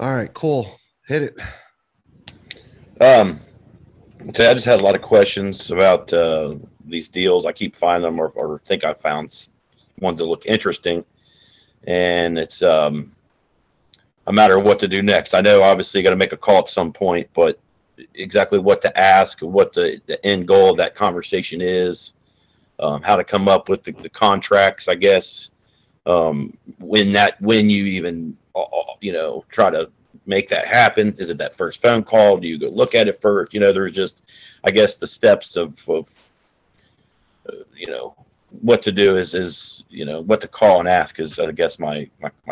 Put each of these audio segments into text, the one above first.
All right, cool. Hit it. Um, so I just had a lot of questions about these deals. I keep finding them, or think I found ones that look interesting, and it's a matter of what to do next. I know, obviously, you got to make a call at some point, but exactly what to ask, what the end goal of that conversation is, how to come up with the contracts, I guess. When you even try to make that happen, is it that first phone call? Do you go look at it first? There's just, I guess, the steps of you know what to do is what to call and ask is, I guess, my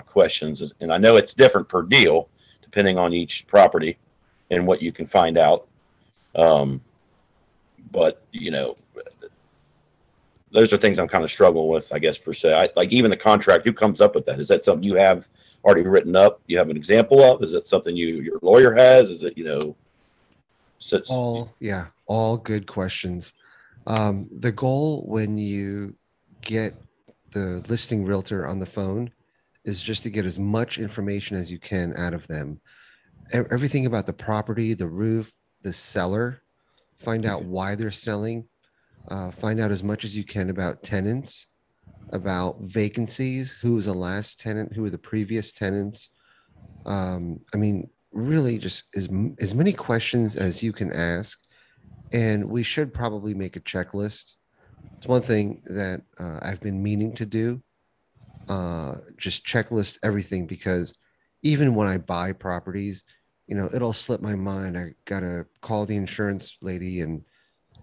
questions is, and I know it's different per deal depending on each property and what you can find out. um, but those are things I'm kind of struggling with, I guess, per se. Like, even the contract, who comes up with that? Is that something you have already written up? You have an example of? Is it something your lawyer has? Is it, such? All good questions. The goal when you get the listing realtor on the phone is just to get as much information as you can out of them. Everything about the property, the roof, the seller, find out why they're selling, find out as much as you can about tenants, about vacancies, who was the last tenant, who were the previous tenants. I mean, really just as many questions as you can ask. And we should probably make a checklist. It's one thing that I've been meaning to do, just checklist everything, because even when I buy properties, it'll slip my mind. I gotta call the insurance lady and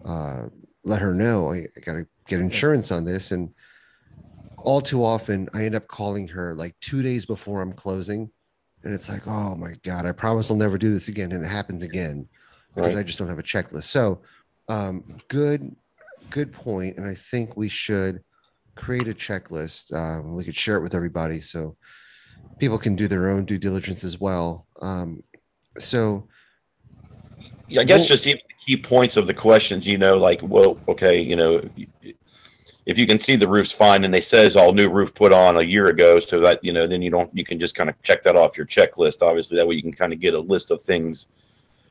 uh, let her know I gotta get insurance on this. And all too often, I end up calling her like 2 days before I'm closing, and it's like, oh my god, I promise I'll never do this again, and it happens again because Right. I just don't have a checklist. So, good, good point, and I think we should create a checklist. We could share it with everybody so people can do their own due diligence as well. So Yeah, I guess, we'll, just even the key points of the questions, like, well, okay, if you can see the roof's fine and they says all new roof put on a year ago, so that, then you can just kind of check that off your checklist. Obviously, that way you can kind of get a list of things,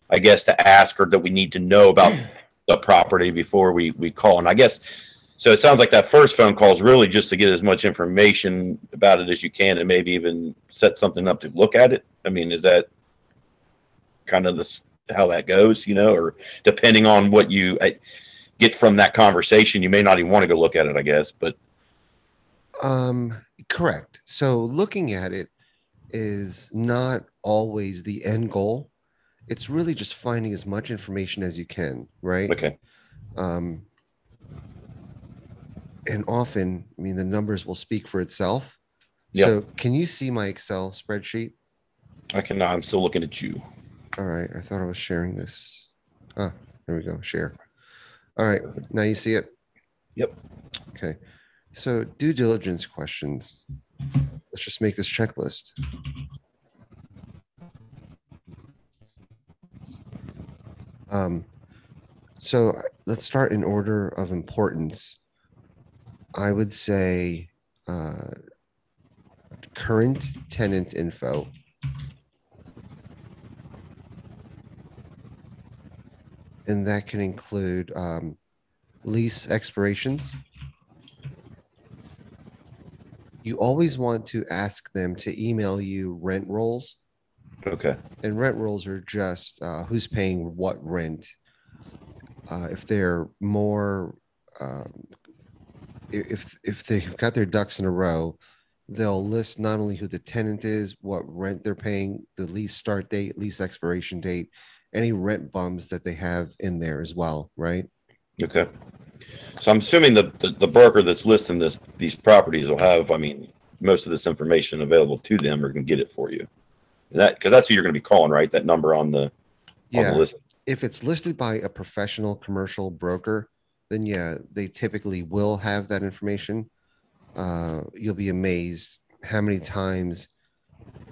I guess, to ask, or that we need to know about the property before we call. And I guess, so it sounds like that first phone call is really just to get as much information about it as you can, and maybe even set something up to look at it. I mean, is that kind of how that goes, or depending on what you get from that conversation, you may not even want to go look at it, I guess. But correct. So looking at it is not always the end goal. It's really just finding as much information as you can, right? okay, Um, and often, I mean, the numbers will speak for itself. yeah, So, can you see my Excel spreadsheet? I can. I'm still looking at you. All right, I thought I was sharing this. Ah, there we go. Share. All right, now you see it. Yep. Okay. So, due diligence questions. Let's just make this checklist. Um, so let's start in order of importance. I would say current tenant info, and that can include lease expirations. You always want to ask them to email you rent rolls, Okay. and rent rolls are just who's paying what rent. If they're more, um, if they've got their ducks in a row, they'll list not only who the tenant is, what rent they're paying, the lease start date, lease expiration date, any rent bumps that they have in there as well, right? Okay. So I'm assuming the broker that's listing these properties will have, I mean, most of this information available to them, or can get it for you. And that, because that's who you're going to be calling, right? That number on the Yeah. list. If it's listed by a professional commercial broker, then yeah, they typically will have that information. You'll be amazed how many times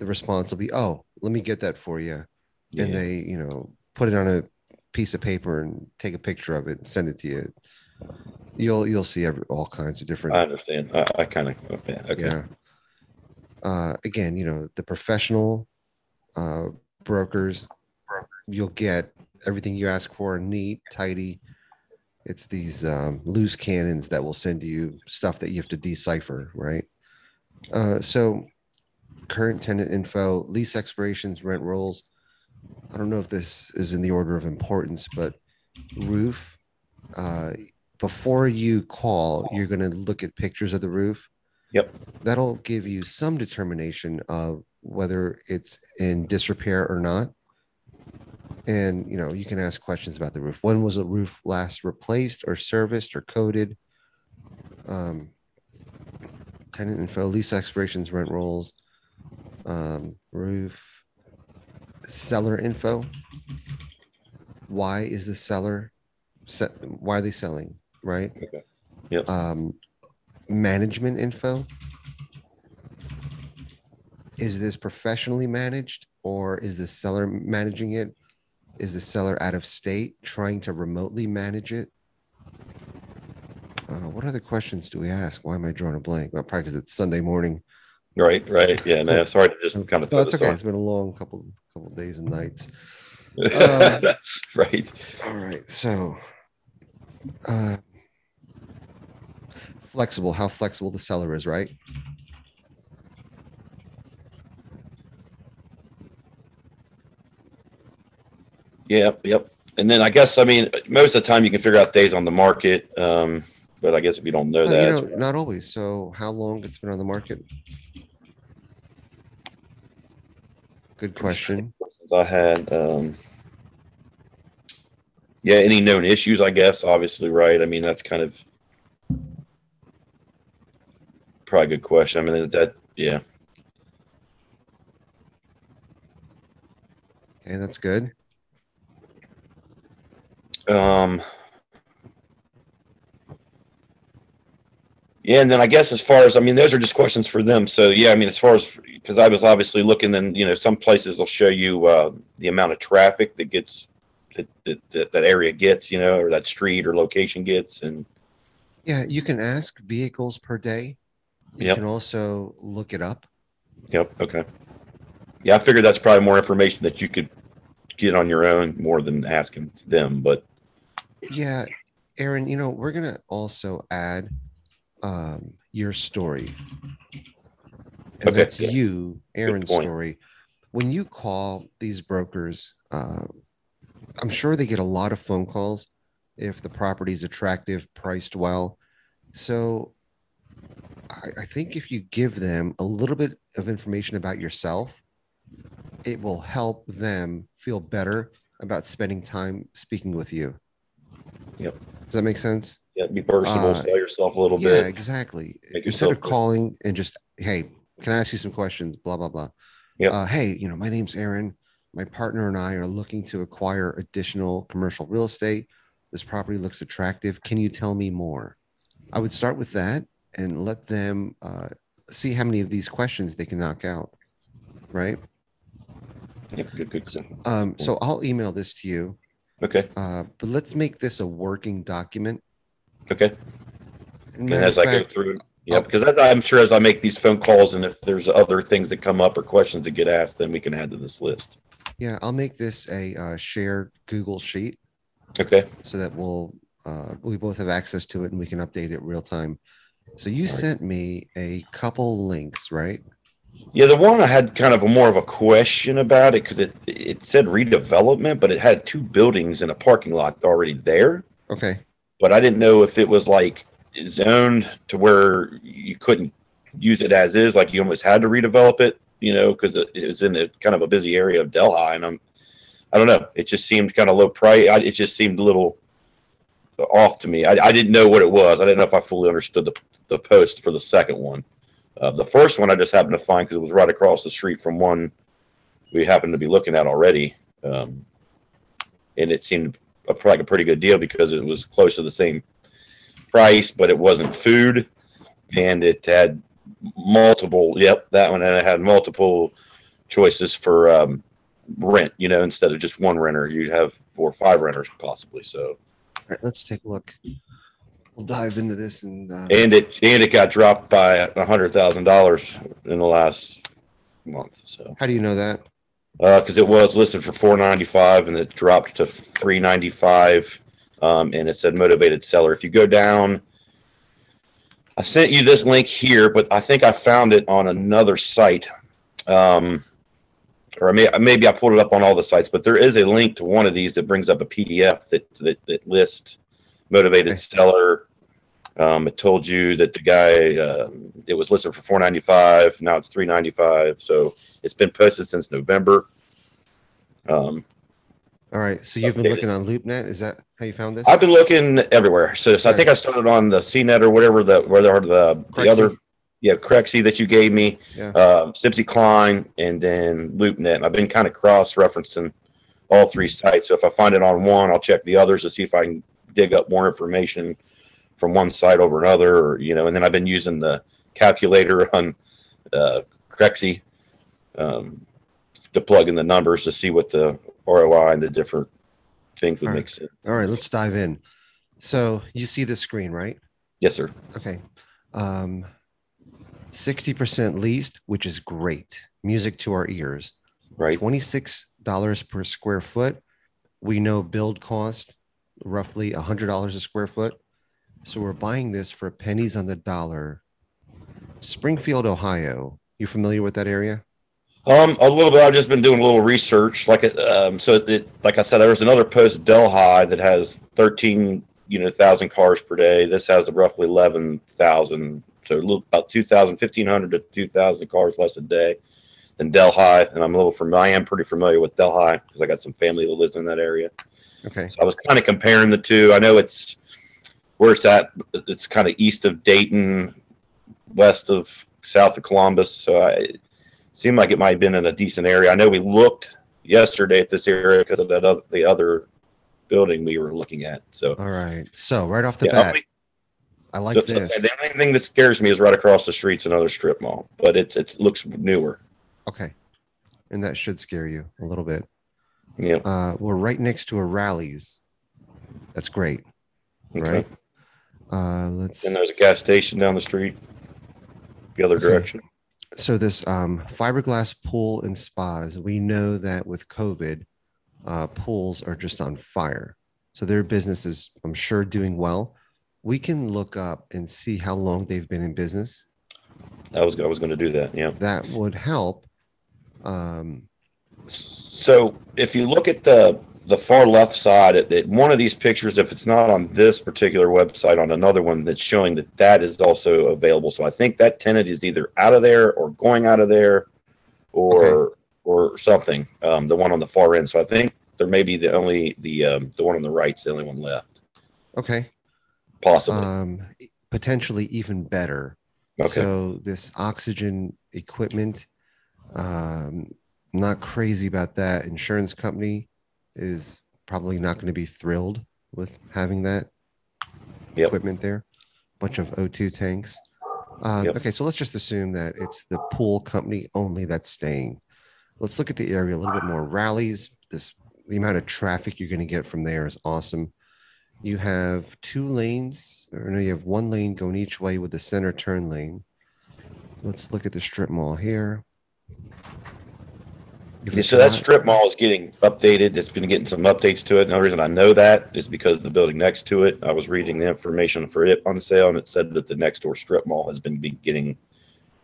the response will be, "Oh, let me get that for you," and Yeah. they, put it on a piece of paper and take a picture of it and send it to you. You'll see all kinds of different, I understand. I kind of, okay. Okay. yeah. Again, the professional uh, brokers, you'll get everything you ask for, neat, tidy. It's these loose cannons that will send you stuff that you have to decipher, right? So current tenant info, lease expirations, rent rolls. I don't know if this is in the order of importance, but roof. Uh, Before you call, you're going to look at pictures of the roof. Yep. That'll give you some determination of whether it's in disrepair or not. And you can ask questions about the roof. When was the roof last replaced or serviced or coated? Um, Tenant info, lease expirations, rent rolls, roof, seller info. Why is the seller? Why are they selling? Right. Okay. Yep. Management info. Is this professionally managed or is the seller managing it? Is the seller out of state trying to remotely manage it? What other questions do we ask? Why am I drawing a blank? Well, probably because it's Sunday morning. Right. Yeah. No, sorry to just kind of No, throw that's this okay. on. It's been a long couple days and nights. Right. All right. So, uh, flexible. How flexible the seller is, right? Yep. And then I guess, I mean, most of the time you can figure out days on the market. But I guess if you don't know that, Not always. So, how long it's been on the market? Good question. I had, yeah, any known issues, I guess, obviously, right? I mean, that's kind of probably a good question. I mean, yeah. Okay, that's good. Yeah, and then I guess as far as, I mean, those are just questions for them. So yeah, I mean, as far as, because I was obviously looking, then some places will show you the amount of traffic that gets that area gets, or that street or location gets, and Yeah, you can ask vehicles per day. You can yep, also look it up. okay, yeah, I figured that's probably more information that you could get on your own more than asking them, but Yeah, Aaron, we're gonna also add your story. And okay, that's yeah, you, good Aaron's point. story. When you call these brokers, I'm sure they get a lot of phone calls if the property is attractive, priced well. So I think if you give them a little bit of information about yourself, it will help them feel better about spending time speaking with you. Yep, Does that make sense? yeah, be personable, Uh, sell yourself a little yeah, bit, exactly. make Instead yourself of good. calling and just, hey, can I ask you some questions? Blah, blah, blah. Yep, Hey, my name's Aaron. My partner and I are looking to acquire additional commercial real estate. This property looks attractive. Can you tell me more? I would start with that and let them see how many of these questions they can knock out. Right. yep, good. So, so I'll email this to you, Okay, but let's make this a working document. okay. And And matter of as I go fact, through, yeah, I'll because I'm sure as I make these phone calls, and if there's other things that come up or questions that get asked, then we can add to this list. yeah, I'll make this a shared Google sheet Okay. so that we both have access to it and we can update it real time. So you All right. sent me a couple links, right? Yeah, the one I had kind of a more of a question about it because it said redevelopment, but it had two buildings and a parking lot already there. Okay. But I didn't know if it was like zoned to where you couldn't use it as is, like you almost had to redevelop it, because it was in a kind of a busy area of Delhi, and I don't know, it just seemed kind of low price. It just seemed a little off to me. I didn't know what it was. I didn't know if I fully understood the post for the second one. The first one I just happened to find because it was right across the street from one we happened to be looking at already, and it seemed like a pretty good deal because it was close to the same price, but it wasn't food, and it had multiple. Yep, that one, and it had multiple choices for rent. Instead of just one renter, you'd have 4 or 5 renters possibly. So, All right, let's take a look. We'll dive into this and and it got dropped by $100,000 in the last month. So how do you know that? Because it was listed for 495 and it dropped to 395. And it said motivated seller. If you go down, I sent you this link here, but I think I found it on another site. Um, or maybe I pulled it up on all the sites, but there is a link to one of these that brings up a PDF that lists motivated Okay. seller. It told you that the guy it was listed for 495. Now it's 395. So it's been posted since November. Um, All right. So you've been updated. looking on LoopNet. Is that how you found I've this? been looking everywhere. So I Okay. think I started on the CNET or whatever where there are the other, Crexy. yeah, Crexy that you gave me, Yeah. Sipsy Klein, and then LoopNet. And I've been kind of cross referencing all three sites. So if I find it on one, I'll check the others to see if I can dig up more information from one site over another, or, and then I've been using the calculator on Crexy um, to plug in the numbers to see what the ROI and the different things would All right. make sense. All right. Let's dive in. So you see the screen, right? Yes, sir. Okay. 60% leased, which is great. Music to our ears. Right. $26 per square foot. We know build cost roughly $100 a square foot. So we're buying this for pennies on the dollar. Springfield, Ohio. You familiar with that area? A little bit. I've just been doing a little research. Like I said, there was another post Delhi that has 13, thousand cars per day. This has roughly 11,000, so about 2,000, 1,500 to 2,000 cars less a day than Delhi. And I am pretty familiar with Delhi because I got some family that lives in that area. Okay. So I was kind of comparing the two. I know it's where it's at. It's kind of east of Dayton, south of Columbus. So it seemed like it might have been in a decent area. I know we looked yesterday at this area because of the other building we were looking at. So All right. So right off the yeah, bat, I like this. the only thing that scares me is right across the street's another strip mall, but it looks newer. Okay. And that should scare you a little bit. Yeah. We're right next to a Rally's. That's great. Okay. Right. Let's. And there's a gas station down the street, the other Okay. direction. So this fiberglass pool and spas, we know that with COVID, pools are just on fire. So their business is, I'm sure, doing well. We can look up and see how long they've been in business. I was going to do that. Yeah. That would help. Um, So if you look at the far left side, one of these pictures, if it's not on this particular website, on another one that's showing that is also available. So I think that tenant is either out of there or going out of there, or okay. or something. The one on the far end. So I think there may be the one on the right is the only one left, Okay. possibly. Potentially even better. Okay. So this oxygen equipment, not crazy about that. Insurance company is probably not going to be thrilled with having that Yep. equipment there. Bunch of O2 tanks. Yep. Okay, so let's just assume that it's the pool company only that's staying. Let's look at the area a little bit more. Rallies, the amount of traffic you're going to get from there is awesome. You have two lanes, or no, you have one lane going each way with the center turn lane. Let's look at the strip mall here. Yeah, so that strip mall is getting updated. It's been getting some updates to it. And the reason I know that is because the building next to it, I was reading the information for it on sale, and it said that the next door strip mall has been getting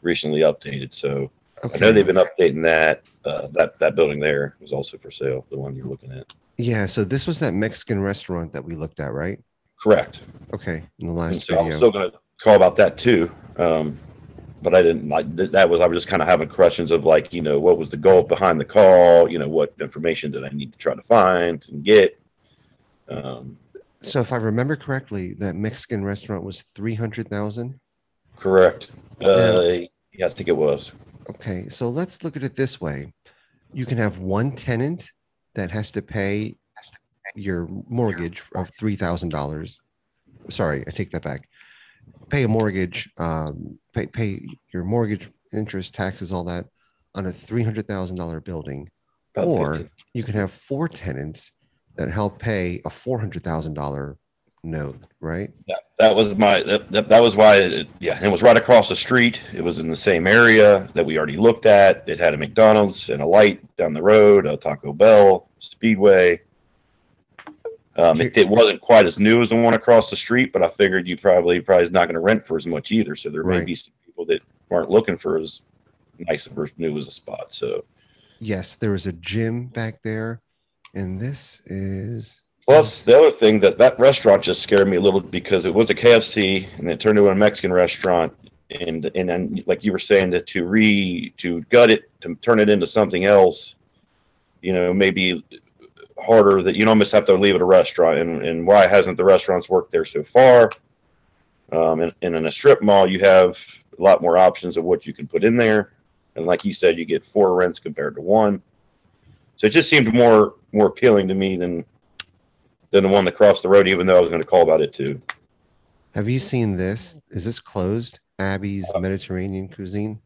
recently updated. So I know they've been updating that. That building there was also for sale, the one you're looking at. Yeah, so this was that Mexican restaurant that we looked at, right? Correct. Okay, in the last So video. I'm still going to call about that too. But I didn't like I was just kind of having questions of like, what was the goal behind the call? What information did I need to try to find and get? So if I remember correctly, that Mexican restaurant was 300,000. Correct. Now, Yeah, I think it was. okay, so let's look at it this way. You can have one tenant that has to pay your mortgage of $3,000. Sorry, I take that back. Pay a mortgage, pay your mortgage, interest, taxes, all that on a $300,000 building. About Or 15. you can have four tenants that help pay a $400,000 note, right? That was that was why it was right across the street. It was in the same area that we already looked at. It had a McDonald's and a light down the road, a Taco Bell, Speedway. Here, It wasn't quite as new as the one across the street, but I figured you probably is not going to rent for as much either. So there may right. be some people that aren't looking for as nice or as new as a spot. So Yes, there was a gym back there, and this is plus the other thing that restaurant just scared me a little because it was a KFC and it turned into a Mexican restaurant. And then like you were saying that to gut it to turn it into something else, maybe harder that you almost have to leave it a restaurant. And why hasn't the restaurants worked there so far? And in a strip mall, you have a lot more options of what you can put in there. And like you said, you get 4 rents compared to 1. So it just seemed more appealing to me than the one that crossed the road, even though I was going to call about it too. have you seen this? Is this closed? Abby's Mediterranean Cuisine?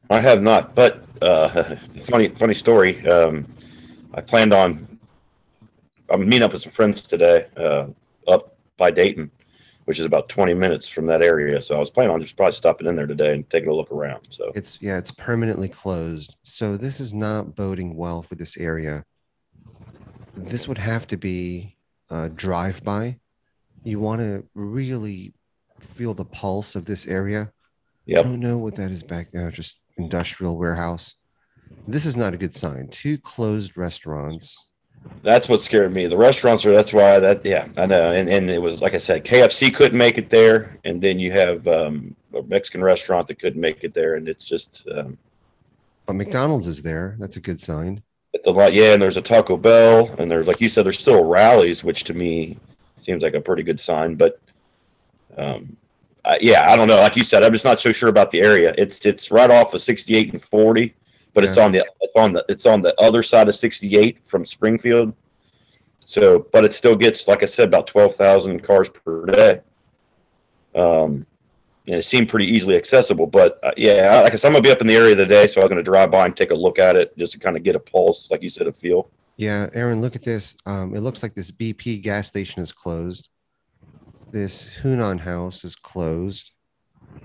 I have not, but funny story. I planned on I'm meeting up with some friends today up by Dayton, which is about 20 minutes from that area. So I was planning on just probably stopping in there today and taking a look around. So It's permanently closed. So this is not boding well for this area. This would have to be a drive-by. You want to really feel the pulse of this area. I yep, don't know what that is back there, just industrial warehouse. This is not a good sign. 2 closed restaurants. that's what scared me. The restaurants are that's why that yeah I know and it was like I said KFC couldn't make it there, and then you have a Mexican restaurant that couldn't make it there, and it's just But McDonald's is there. That's a good sign. it's a lot. Yeah, and there's a Taco Bell, and there's like you said, there's still rallies, which to me seems like a pretty good sign. But yeah, I don't know. Like you said, I'm just not so sure about the area. It's right off of 68 and 40, but Yeah. it's on the other side of 68 from Springfield. So, but it still gets like I said about 12,000 cars per day. And it seemed pretty easily accessible. But yeah, like I said, I'm gonna be up in the area today, so I'm gonna drive by and take a look at it just to kind of get a pulse, like you said, a feel. Yeah, Aaron, look at this. It looks like this BP gas station is closed. This Hunan house is closed.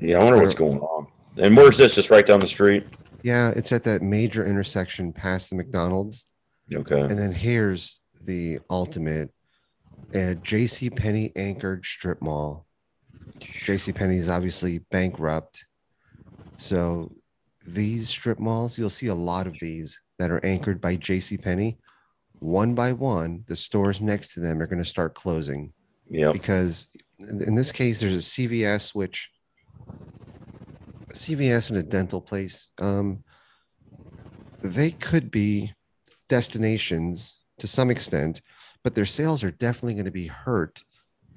Yeah, I wonder what's There, going on. And where's this? Just right down the street? yeah, it's at that major intersection past the McDonald's. Okay. And then here's the ultimate JC Penney anchored strip mall. JC Penney is obviously bankrupt. So these strip malls, you'll see a lot of these that are anchored by JC Penney. One by one, the stores next to them are going to start closing Yep. because in this case, there's a CVS, which CVS and a dental place, they could be destinations to some extent, but their sales are definitely going to be hurt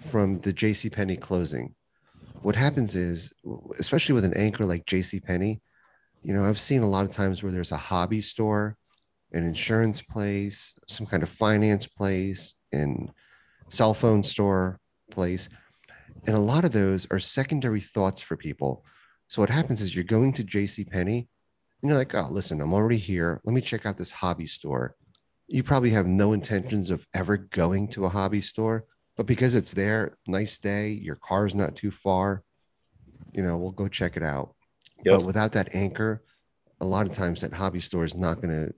from the JC Penney closing. What happens is, especially with an anchor like JC Penney, I've seen a lot of times where there's a hobby store, an insurance place, some kind of finance place, and cell phone store place. And a lot of those are secondary thoughts for people. So what happens is you're going to JC Penney and you're like, "Oh, listen, I'm already here. Let me check out this hobby store." You probably have no intentions of ever going to a hobby store, but because it's there, nice day, your car's not too far, we'll go check it out. But Yep. without that anchor, a lot of times that hobby store is not going to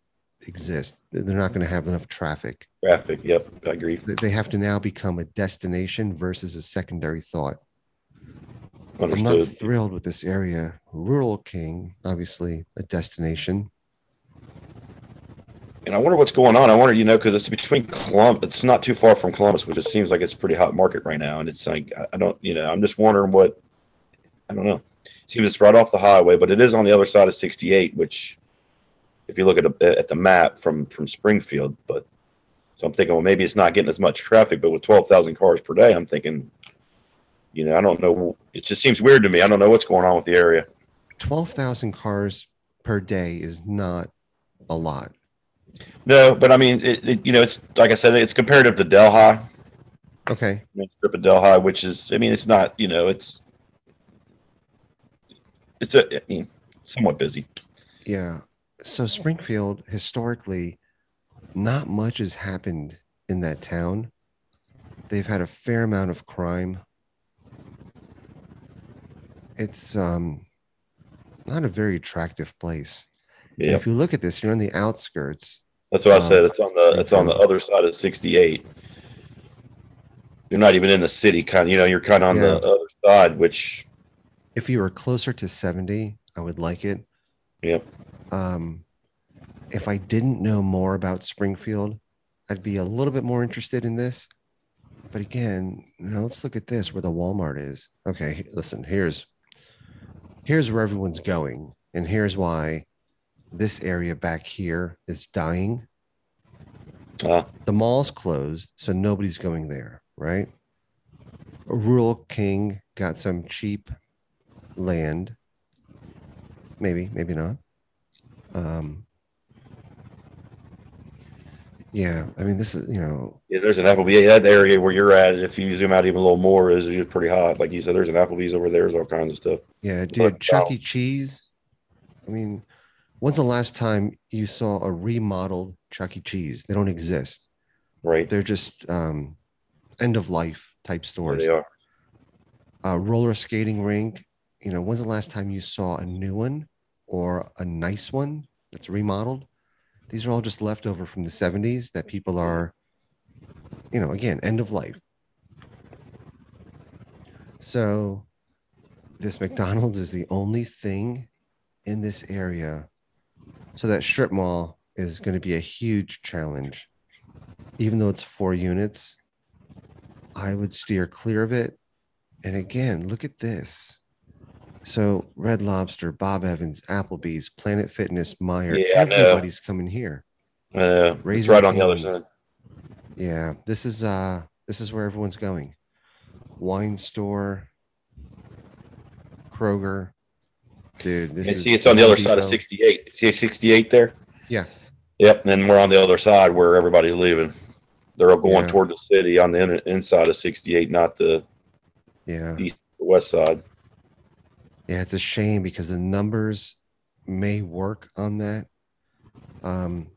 exist. They're not going to have enough traffic. Traffic. Yep. I agree. They have to now become a destination versus a secondary thought. I'm not Understood. thrilled with this area. Rural King, obviously a destination. And I wonder what's going on. I wonder, because it's between Columbus. It's not too far from Columbus, which just seems like it's a pretty hot market right now. And it's like I don't, I'm just wondering what. I don't know. It seems it's right off the highway, but it is on the other side of 68, which, if you look at the map from Springfield, but so I'm thinking, well, maybe it's not getting as much traffic, but with 12,000 cars per day, I'm thinking, I don't know. It just seems weird to me. I don't know what's going on with the area. 12,000 cars per day is not a lot. No, but I mean, it's like I said, it's comparative to Delhi, Okay. strip of Delhi, which is, I mean, it's not, I mean, somewhat busy. Yeah. So Springfield, historically, not much has happened in that town. They've had a fair amount of crime. It's not a very attractive place. And Yeah, if you look at this, you're on the outskirts that's what I of said. It's on the Springfield. other side of 68. You're not even in the city, kind of. You're kind of on Yeah. the other side, which, If you were closer to 70, I would like it. yeah, Um, if I didn't know more about Springfield, I'd be a little bit more interested in this. But again, let's look at this where the Walmart is. Okay, listen, here's where everyone's going, and here's why this area back here is dying. uh, The mall's closed, so nobody's going there, right? A rural king got some cheap land, maybe not. Um, yeah, I mean, this is yeah. There's an Applebee's. That area where you're at, if you zoom out even a little more, is pretty hot. Like you said, there's an Applebee's over there. There's all kinds of stuff. yeah, It's like dude, Chuck E. McDonald's, Cheese. I mean, when's the last time you saw a remodeled Chuck E. Cheese? They don't exist. right? They're just end of life type Yeah, they stores. are. Roller skating rink. When's the last time you saw a new one or a nice one that's remodeled? These are all just leftover from the 70s that people Mhm. are, again, end of life. So this McDonald's is the only thing in this area. So that strip mall is going to be a huge challenge. Even though it's 4 units, I would steer clear of it. And again, look at this. So Red Lobster, Bob Evans, Applebee's, Planet Fitness, Meyer, Yeah, I know. everybody's coming here. It's Raising right on the other Cane's. side. Yeah, this is where everyone's going. Wine store, Kroger. Dude, this And see, is it's the on the Home other side of Depot. 68. See 68 there? Yeah, Yep. And then we're on the other side where everybody's leaving. They're all going yeah, toward the city on the inside of 68, not the yeah. east or west side. Yeah, it's a shame because the numbers may work on that. Um,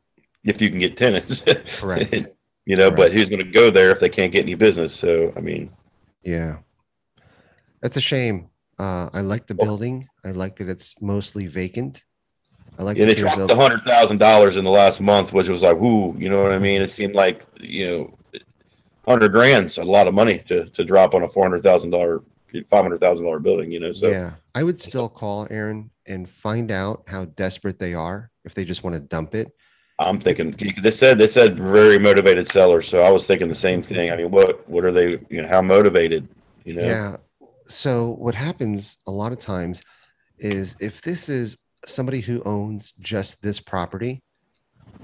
If you can get tenants, correct, but correct. who's going to go there if they can't get any business? So, I mean, Yeah, that's a shame. I like the building. I like that it's mostly vacant. I like and that it there's dropped a $100,000 in the last month, which was like, whoo, you know what I mean? It seemed like, 100 grand's a lot of money to drop on a $400,000, $500,000 building, so. yeah. I would still call Aaron and find out how desperate they are if they just want to dump it. I'm If thinking they said very motivated sellers, so I was thinking the same thing. I mean, what are they? How motivated? You know, yeah. So what happens a lot of times is if this is somebody who owns just this property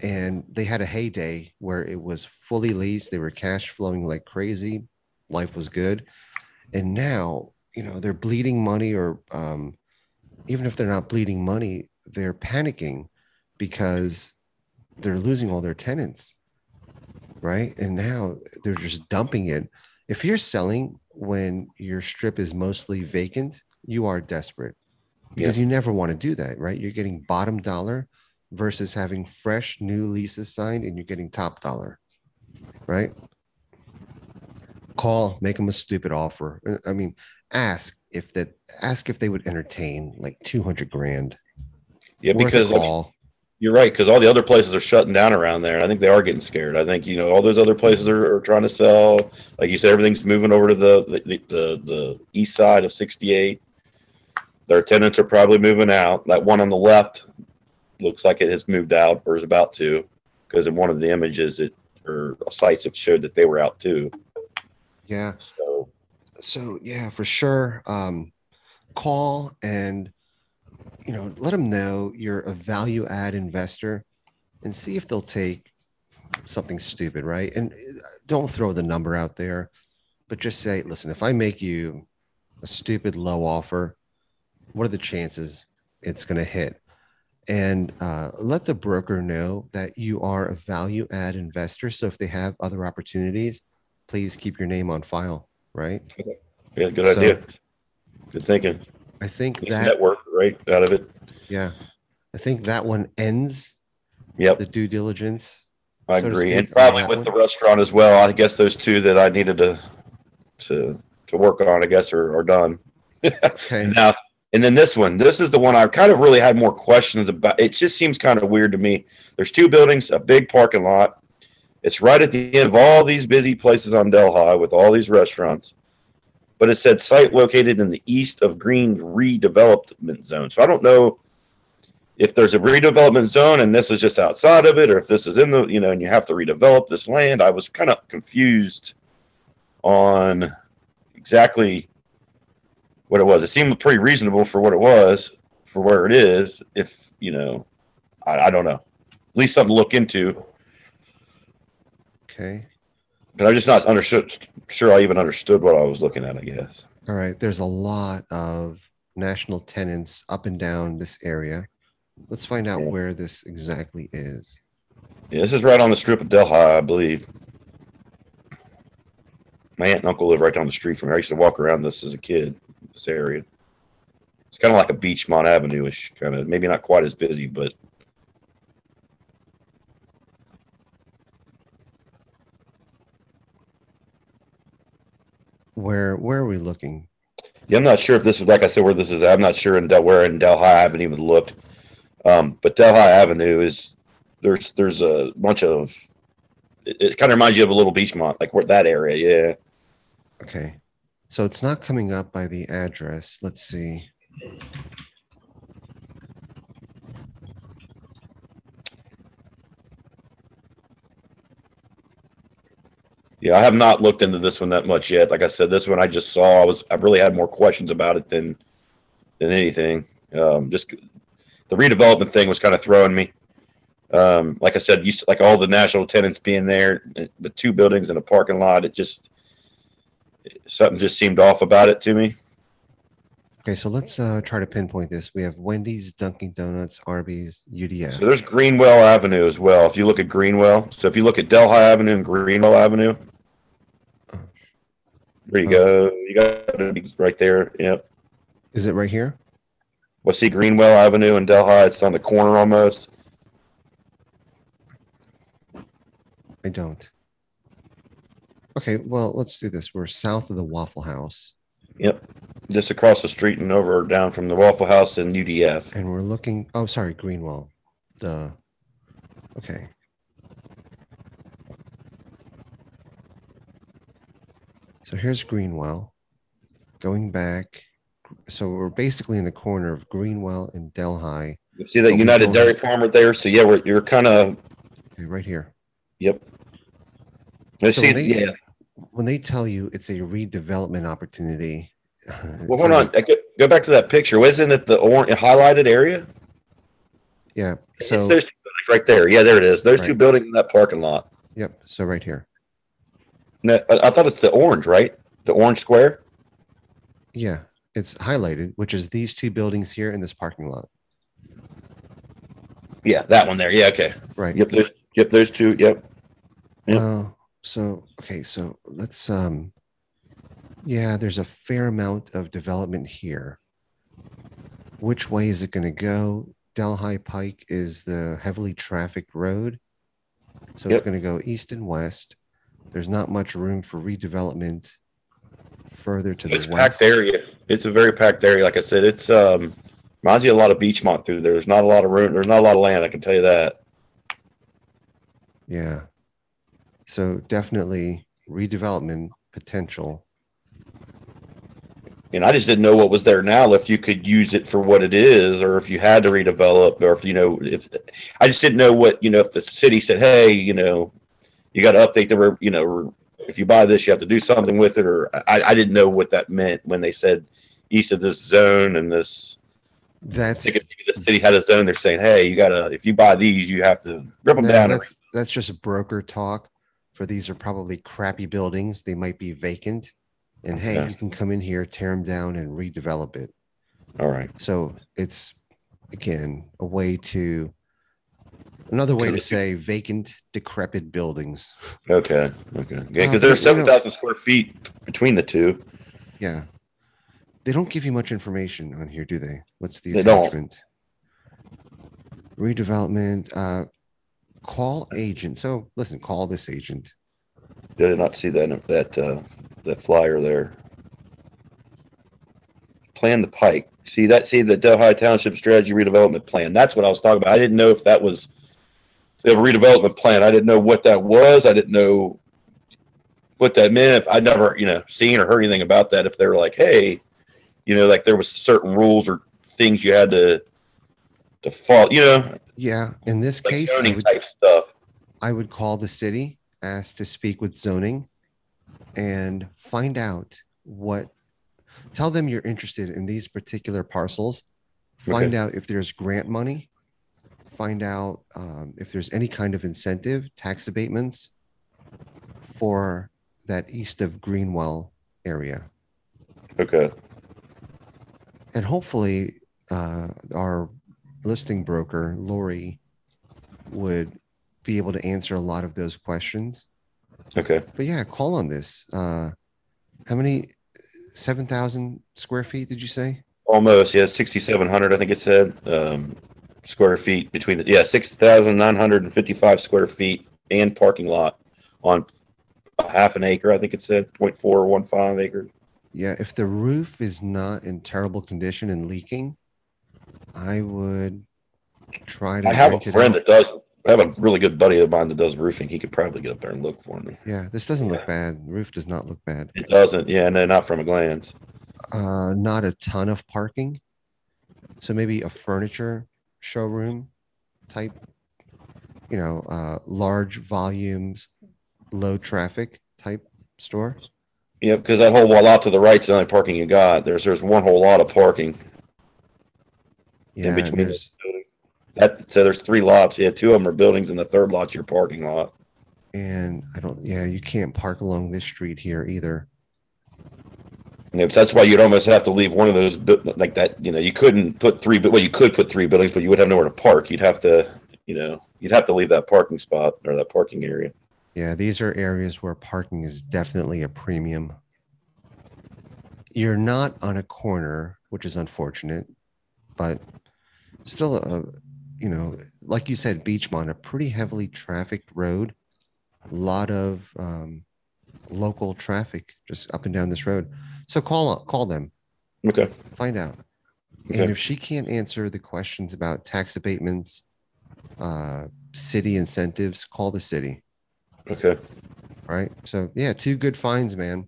and they had a heyday where it was fully leased, they were cash flowing like crazy, life was good, and now they're bleeding money, or even if they're not bleeding money, they're panicking because they're losing all their tenants, right? And now they're just dumping it. If you're selling when your strip is mostly vacant, you are desperate yeah, because you never want to do that, right? You're getting bottom dollar versus having fresh new leases signed and you're getting top dollar, right? Call, make them a stupid offer. I mean, ask ask if they would entertain like 200 grand. yeah. Worth a Because I mean, call. you're right. Because all the other places are shutting down around there. I think they are getting scared. I think all those other places are trying to sell. Like you said, everything's moving over to the east side of 68. Their tenants are probably moving out. That one on the left looks like it has moved out or is about to, because in one of the images or sites it showed that they were out too. Yeah. So So yeah, for sure. Call and let them know you're a value add investor and see if they'll take something stupid, right? And don't throw the number out there, but just say, listen, if I make you a stupid low offer, what are the chances it's going to hit? And let the broker know that you are a value add investor. So if they have other opportunities, please keep your name on file, right? yeah, good So idea. Good thinking. I think Nice that, network right out of it. yeah, I think that one ends the Yep. due diligence. I so to agree, and speak, on probably that with the one. restaurant as well. I guess those two that I needed to work on, I guess, are done. Okay. Now, and then this one, this is the one I kind of really had more questions about. It just seems kind of weird to me. There's two buildings, a big parking lot. It's right at the end of all these busy places on Delhi with all these restaurants. But it said site located in the east of Green redevelopment zone. So I don't know if there's a redevelopment zone and this is just outside of it, or if this is in the, and you have to redevelop this land. I was kind of confused on exactly what it was. It seemed pretty reasonable for what it was, for where it is. If, I don't know. At least something to look into. Okay. But I'm just not sure I even understood what I was looking at, I guess. All right. There's a lot of national tenants up and down this area. Let's find out Yeah. where this exactly is. Yeah, this is right on the strip of Delhi, I believe. My aunt and uncle live right down the street from here. I used to walk around this as a kid, this area. It's kind of like a Beachmont Avenue-ish, kind of, maybe not quite as busy, but Where are we looking? yeah, I'm not sure if this is, like I said, where this is. I'm not sure where in Delhi. I haven't even looked. But Delhi Avenue is there's a bunch of. It kind of reminds you of a little Beachmont, like where that area. Yeah. Okay. So it's not coming up by the address. Let's see. Yeah, I have not looked into this one that much yet. Like I said, this one I just saw. I really had more questions about it than anything. Just the redevelopment thing was kind of throwing me. Like I said, like all the national tenants being there, the two buildings and a parking lot. Something just seemed off about it to me. Okay, so let's try to pinpoint this. We have Wendy's, Dunkin' Donuts, Arby's, So UDF. there's Greenwell Avenue as well. If you look at Greenwell, so if you look at Delhi Avenue and Greenwell Avenue, Oh, there you oh, go. You got it right there. Yep. is it right here? Well, see Greenwell Avenue and Delhi. It's on the corner almost. I don't. Okay, well, let's do this. We're south of the Waffle House, Yep. Just across the street and over down from the Waffle House and UDF. and we're looking. Oh, sorry, Greenwell. Duh. Okay. So here's Greenwell. Going back. So we're basically in the corner of Greenwell and Delhi. You see that But we United don't Dairy have. Farm right there. So yeah, you're kind of Okay, right here. yep. I So see. Yeah. when they tell you it's a redevelopment opportunity, Well, hold kind on. of Go back to that picture. Wasn't it the orange highlighted area? yeah. It's So those two buildings right there. Yeah, there it is. Those two right. buildings in that parking lot. Yep. So right here. No, I thought it's the orange, right? The orange square. Yeah. It's highlighted, which is these two buildings here in this parking lot. Yeah, that one there. Yeah, okay. Right. Those two. Yep. Yep. Well, so okay, so let's yeah, there's a fair amount of development here. Which way is it going to go? Delhi Pike is the heavily trafficked road. So it's Yep. going to go east and west. There's not much room for redevelopment further to the It's west. packed area. It's a very packed area. Like I said, it's reminds you a lot of Beachmont through there. There's not a lot of room. There's not a lot of land. I can tell you that. Yeah. So definitely redevelopment potential. And I just didn't know what was there now. If you could use it for what it is, or if you had to redevelop, or if I just didn't know what if the city said, hey, you got to update if you buy this, you have to do something with it, or I didn't know what that meant when they said east of this zone and this. I That's think if the city had a zone, they're saying, hey, if you buy these, you have to rip them no, down. that's just broker talk. For these are probably crappy buildings. They might be vacant. And hey, Okay. you can come in here, tear them down, and redevelop it. All right. So it's again another way to say vacant, decrepit buildings. Okay. Okay. Yeah, because But there's 7,000 square feet between the two. yeah, they don't give you much information on here, do they? What's the They don't. attachment? Redevelopment. Call agent. So listen, call this agent. Did I not see that flyer there? Plan the Pike. See the Delhi Township Strategy Redevelopment Plan. That's what I was talking about. I didn't know if that was a redevelopment plan. I didn't know what that was. I didn't know what that meant. I'd never, seen or heard anything about that. If they were like, hey, like there was certain rules or things you had to follow, Yeah, in this like case, zoning type stuff. I would call the city, ask to speak with zoning, and find out tell them you're interested in these particular parcels, find Okay. out if there's grant money, find out if there's any kind of incentive, tax abatements for that east of Greenwell area. Okay. And hopefully, our listing broker, Lori, would be able to answer a lot of those questions. Okay. But yeah, call on this. How many 7,000 square feet did you say? Almost, yeah, 6,700, I think it said, square feet between 6,955 square feet and parking lot on a half an acre, I think it said, 0.415 acres. Yeah, if the roof is not in terrible condition and leaking, I would try I to have a rent it friend out. that does, I have a really good buddy of mine that does roofing. He could probably get up there and look for me. Yeah, this doesn't look Yeah. bad. The roof does not look bad. It doesn't, yeah, no, not from a glance. Not a ton of parking. So maybe a furniture showroom type, large volumes, low traffic type store. Yeah, because that whole lot to the right's the only parking you got. There's one whole lot of parking in Yeah, and between those there's buildings. So there's three lots. Yeah, two of them are buildings, and the third lot's your parking lot. and I don't yeah, you can't park along this street here either. Yeah, but that's why you'd almost have to leave one of those like that. You couldn't put three, but well, you could put three buildings, but you would have nowhere to park. You'd have to leave that parking spot or that parking area. Yeah, these are areas where parking is definitely a premium. You're not on a corner, which is unfortunate, but still like you said, Beachmont, a pretty heavily trafficked road. A lot of local traffic just up and down this road. So call them, Okay. find out. And Okay. if she can't answer the questions about tax abatements, city incentives, call the city. Okay. Right. So yeah, two good finds, man.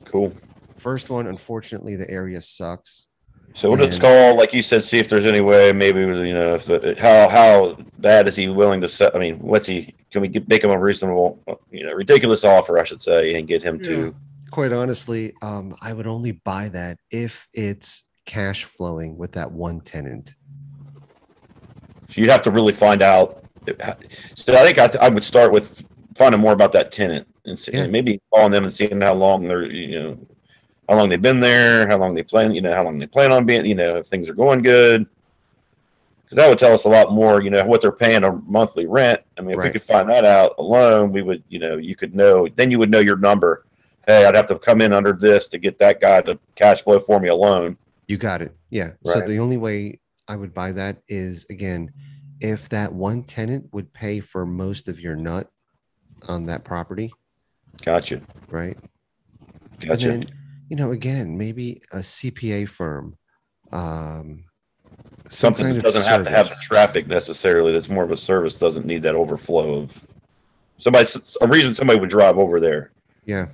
Cool. First one, unfortunately, the area sucks. So we'll just And call, like you said, see if there's any way. Maybe if how bad is he willing to set? I mean, what's he? Can we make him a reasonable, ridiculous offer, I should say, and get him to? quite honestly, I would only buy that if it's cash flowing with that one tenant. So you'd have to really find out. So I think I would start with finding more about that tenant and maybe calling them and seeing how long how long they've been there, how long they plan, how long they plan on being, if things are going good. Because that would tell us a lot more, what they're paying a monthly rent. I mean, if we Right. could find that out alone, we would, you could know, then you would know your number. Hey, I'd have to come in under this to get that guy to cash flow for me alone. You got it. Yeah. So Right. the only way I would buy that is, again, if that one tenant would pay for most of your nut on that property, Gotcha. right? Gotcha. And then, again, maybe a CPA firm, some Something kind that of doesn't have to have the service. traffic necessarily. That's more of a service. Doesn't need that overflow of a reason somebody would drive over there. Yeah.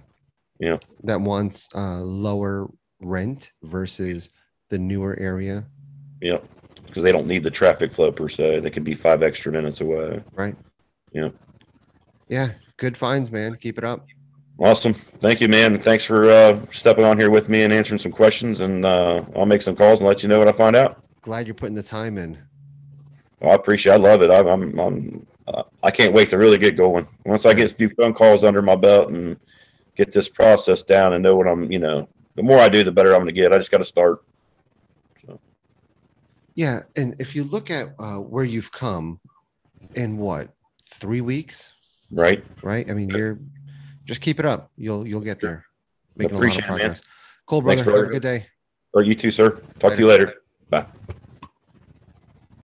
You know. That wants lower rent versus the newer area. Yeah. Because they don't need the traffic flow per se. They could be 5 extra minutes away. Right. Yeah. Yeah. Good finds, man. Keep it up. Awesome. Thank you, man. Thanks for stepping on here with me and answering some questions. And I'll make some calls and let you know what I find out. Glad you're putting the time in. I appreciate. I love it. I can't wait to really get going. Once I get a few phone calls under my belt and get this process down and know what I'm. The more I do, the better I'm going to get. I just got to start. So. Yeah, and if you look at where you've come in 3 weeks, Right. I mean, you're just keep it up. You'll get there. Making a lot of Appreciate it, man. progress. Cool, brother. Thanks, Have a good day. Or you too, sir. Talk to you later. Bye.